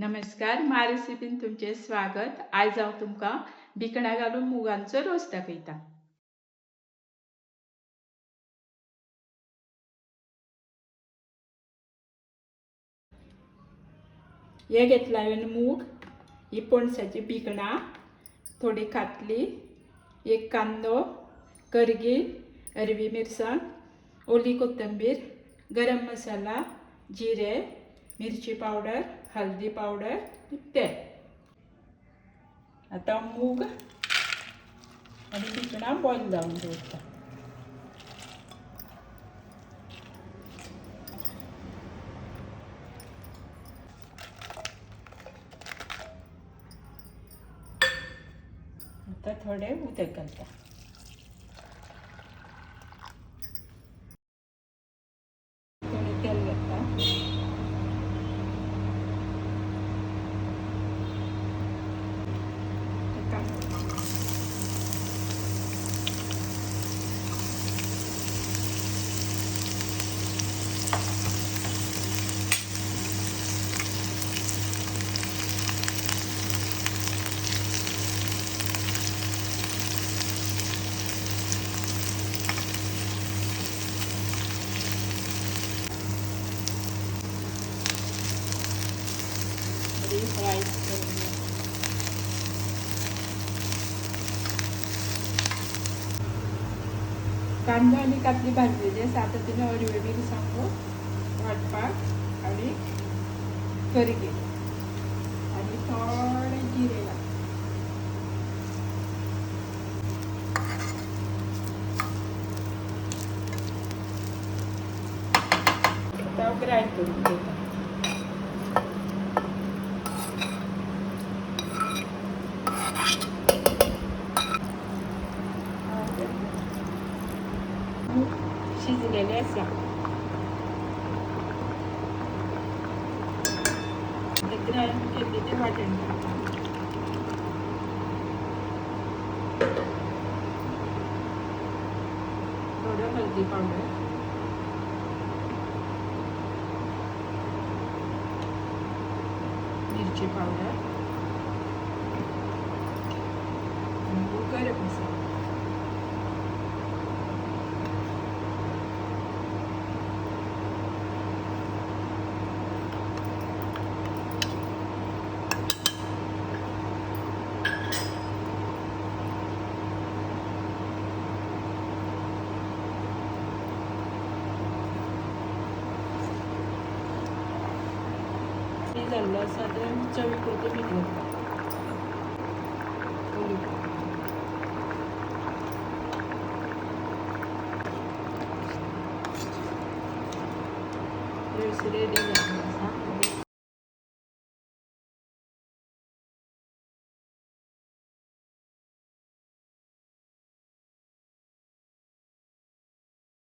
नमस्कार, मा रेसिपीन तुमचे स्वागत. आयज हांव तुमकां भिकणां घालून मुगांचो रोस दाखयता. हे घेतला हांवें मूग, ही पणसाची भिकणां, थोडी कातली, एक कांदो, करगील, हरवी मिरसांग, ओली कोथंबीर, गरम मसाला, जिरे, मिरची पावडर, हल्दी पावडर, तेल. आता मूग आणि भिकणां बॉयल जावन दवरता. आता थोडे उदक घालता. थोडे तेल घालता. फ्राय करून कांदो आणि कातली भाजलेली आसा. आतां तिने हरव्यो मिरसांगो वाटपाक आणि करगील आणि थोडे जिरे घाल. आता ग्राइंड करून घेता. शिजलेले आसा. ग्राइंड केलेले वाटण घालता. थोडं हळदी पावडर, मिरची पावडर आणि गरम मसाला. झालं आसा तर चवीपुरतं मीठ घालता. रेडी झाला आसा.